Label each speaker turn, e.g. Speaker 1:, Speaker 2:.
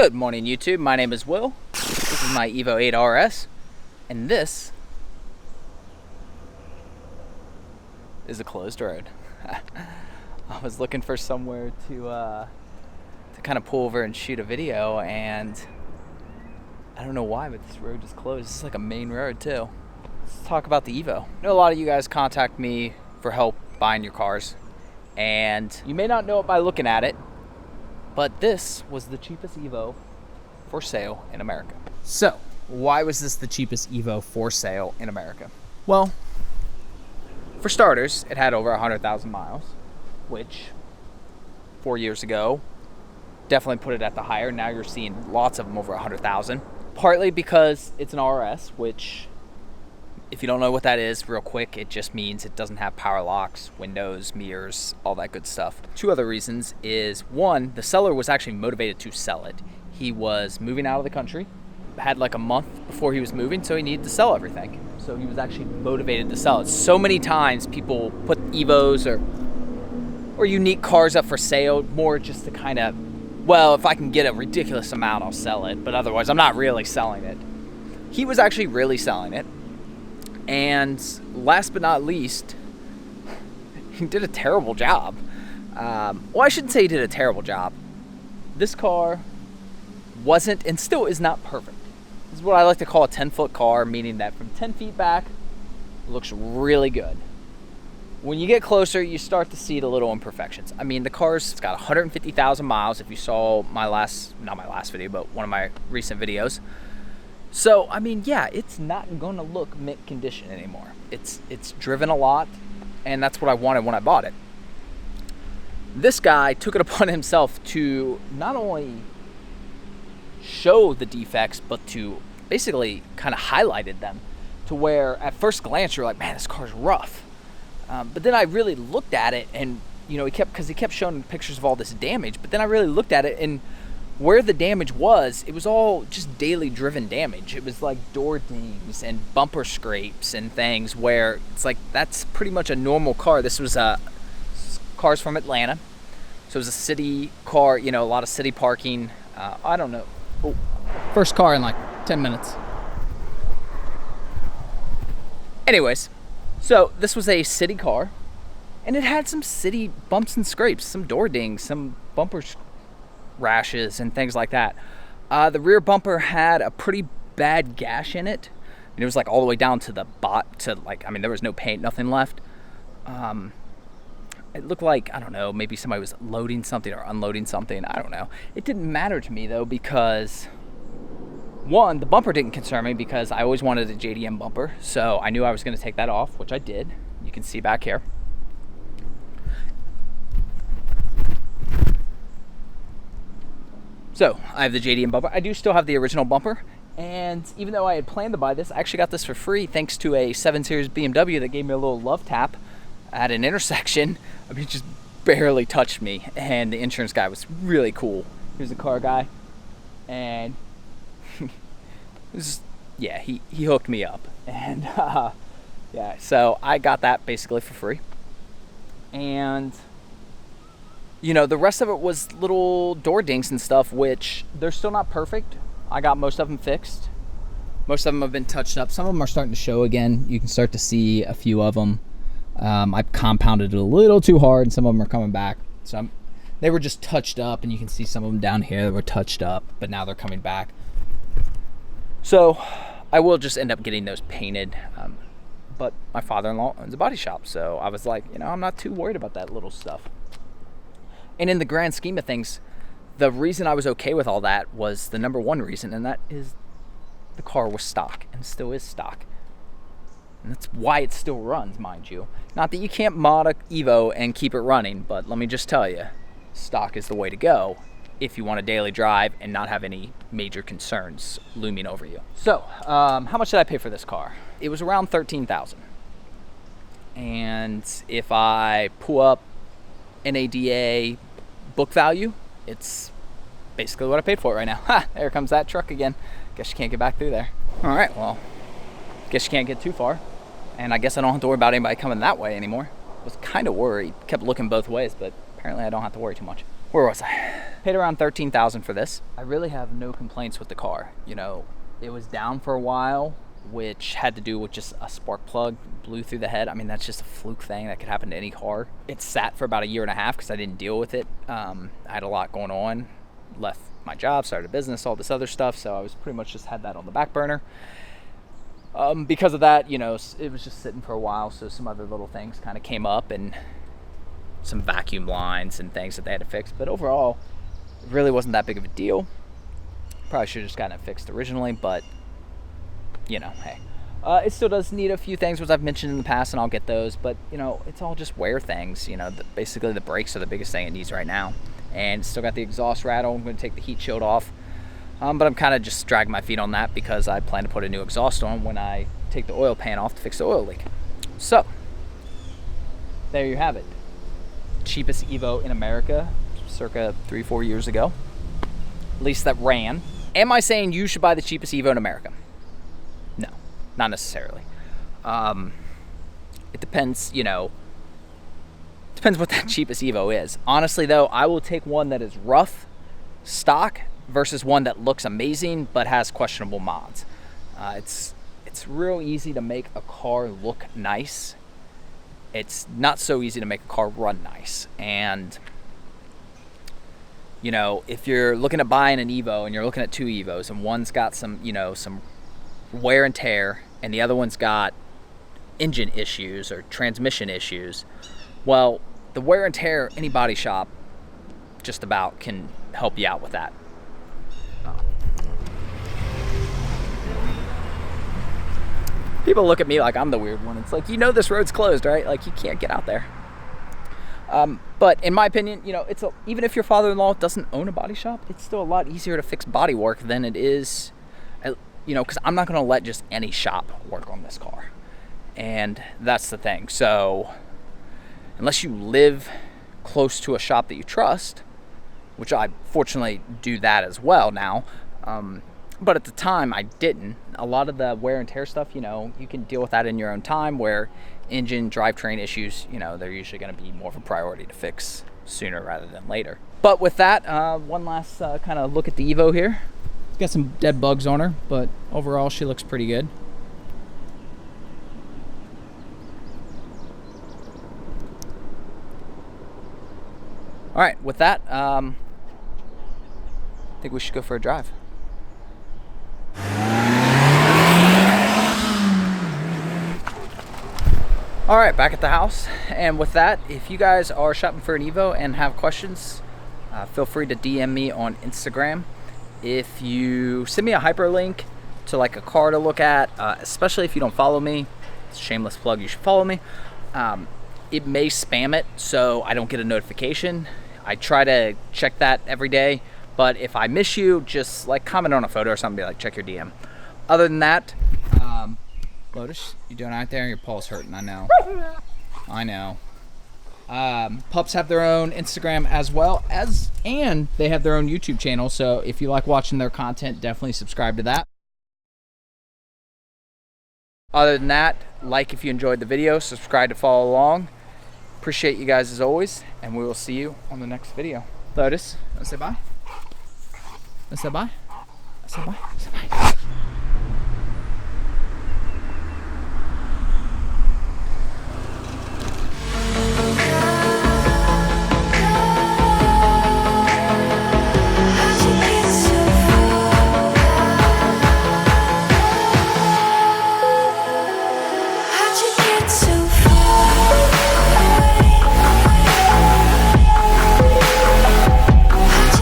Speaker 1: Good morning, YouTube. My name is Will. This is my Evo 8 RS, and this is a closed road. I was looking for somewhere to kind of pull over and shoot a video, and I don't know why, but this road just closed. This is like a main road too. Let's talk about the Evo. I know a lot of you guys contact me for help buying your cars, and you may not know it by looking at it, but this was the cheapest Evo for sale in America. So, why was this the cheapest Evo for sale in America? Well, for starters, it had over 100,000 miles, which 4 years ago definitely put it at the higher. Now you're seeing lots of them over 100,000. Partly because it's an RS, which, if you don't know what that is, real quick, it just means it doesn't have power locks, windows, mirrors, all that good stuff. Two other reasons is, one, the seller was actually motivated to sell it. He was moving out of the country, had like a month before he was moving, so he needed to sell everything. So he was actually motivated to sell it. So many times people put Evos or unique cars up for sale more just to kind of, well, if I can get a ridiculous amount, I'll sell it, but otherwise I'm not really selling it. He was actually really selling it. And last but not least, he did a terrible job. Well, I shouldn't say he did a terrible job. This car wasn't and still is not perfect. This is what I like to call a 10-foot car, meaning that from 10 feet back, it looks really good. When you get closer, you start to see the little imperfections. I mean, the car's got 150,000 miles, if you saw not my last video, but one of my recent videos. So, I mean, yeah, it's not going to look mint condition anymore. It's driven a lot, and that's what I wanted when I bought it. This guy took it upon himself to not only show the defects, but to basically kind of highlighted them to where at first glance you're like, man, this car's rough. But then I really looked at it, and you know, he kept showing pictures of all this damage, but then I really looked at it, and where the damage was, it was all just daily driven damage. It was like door dings and bumper scrapes and things where it's like, that's pretty much a normal car. This was cars from Atlanta. So it was a city car, you know, a lot of city parking. I don't know. Oh, first car in like 10 minutes. Anyways, so this was a city car, and it had some city bumps and scrapes, some door dings, some bumper rashes and things like that. The rear bumper had a pretty bad gash in it, and it was like all the way down to the there was no paint, nothing left. It looked like, I don't know, maybe somebody was loading something or unloading something, I don't know. It didn't matter to me though, because one, the bumper didn't concern me because I always wanted a JDM bumper, so I knew I was going to take that off, which I did. You can see back here. So, I have the JDM bumper. I do still have the original bumper, and even though I had planned to buy this, I actually got this for free thanks to a 7 Series BMW that gave me a little love tap at an intersection. I mean, it just barely touched me, and the insurance guy was really cool. He was a car guy, and he hooked me up, and yeah, so I got that basically for free. And you know, the rest of it was little door dings and stuff, which they're still not perfect. I got most of them fixed. Most of them have been touched up. Some of them are starting to show again. You can start to see a few of them. I've compounded it a little too hard, and some of them are coming back. So they were just touched up, and you can see some of them down here that were touched up, but now they're coming back. So I will just end up getting those painted. But my father-in-law owns a body shop, so I was like, you know, I'm not too worried about that little stuff. And in the grand scheme of things, the reason I was okay with all that was the number one reason, and that is the car was stock, and still is stock. And that's why it still runs, mind you. Not that you can't mod a Evo and keep it running, but let me just tell you, stock is the way to go if you want a daily drive and not have any major concerns looming over you. So, how much did I pay for this car? It was around $13,000. And if I pull up NADA book value, it's basically what I paid for it right now. Ha! There comes that truck again. Guess you can't get back through there. All right, well, guess you can't get too far. And I guess I don't have to worry about anybody coming that way anymore. I was kind of worried. Kept looking both ways, but apparently I don't have to worry too much. Where was I? Paid around $13,000 for this. I really have no complaints with the car. You know, it was down for a while, which had to do with just a spark plug blew through the head. I mean, that's just a fluke thing that could happen to any car. It sat for about a year and a half because I didn't deal with it. I had a lot going on, left my job, started a business, all this other stuff, so I was pretty much just had that on the back burner. Because of that, you know, it was just sitting for a while, so some other little things kind of came up, and some vacuum lines and things that they had to fix. But overall, it really wasn't that big of a deal. Probably should have just gotten it fixed originally, but you know, hey. It still does need a few things, which I've mentioned in the past, and I'll get those, but you know, it's all just wear things. You know, basically the brakes are the biggest thing it needs right now. And it's still got the exhaust rattle. I'm going to take the heat shield off. But I'm kind of just dragging my feet on that because I plan to put a new exhaust on when I take the oil pan off to fix the oil leak. So, there you have it. Cheapest Evo in America, circa 3-4 years ago. At least that ran. Am I saying you should buy the cheapest Evo in America? No, not necessarily. It depends, you know, depends what that cheapest Evo is. Honestly though, I will take one that is rough, stock, versus one that looks amazing but has questionable mods. It's real easy to make a car look nice. It's not so easy to make a car run nice. And you know, if you're looking at buying an Evo and you're looking at two Evos and one's got some, you know, some wear and tear and the other one's got engine issues or transmission issues, well, the wear and tear, any body shop just about can help you out with that. People look at me like I'm the weird one. It's like, you know, this road's closed, right? Like, you can't get out there. But in my opinion, you know, even if your father-in-law doesn't own a body shop, it's still a lot easier to fix body work than it is, you know, because I'm not going to let just any shop work on this car. And that's the thing. So unless you live close to a shop that you trust, which I fortunately do that as well now, but at the time I didn't. A lot of the wear and tear stuff, you know, you can deal with that in your own time, where engine drivetrain issues, you know, they're usually going to be more of a priority to fix sooner rather than later. But with that, one last kind of look at the Evo here. Got some dead bugs on her, but overall she looks pretty good. All right, with that, I think we should go for a drive. All right, back at the house. And with that, if you guys are shopping for an Evo and have questions, feel free to DM me on Instagram. If you send me a hyperlink to like a car to look at, especially if you don't follow me, it's a shameless plug, you should follow me. It may spam it, so I don't get a notification. I try to check that every day, but if I miss you, just like comment on a photo or something, be like, check your DM. Other than that, Lotus, you doing out there? Your paw's hurting, I know. I know. Pups have their own Instagram as well as, and they have their own YouTube channel. So if you like watching their content, definitely subscribe to that. Other than that, like if you enjoyed the video, subscribe to follow along. Appreciate you guys as always, and we will see you on the next video. Lotus, let's say bye. Let's say bye. Let's say bye. Let's say bye.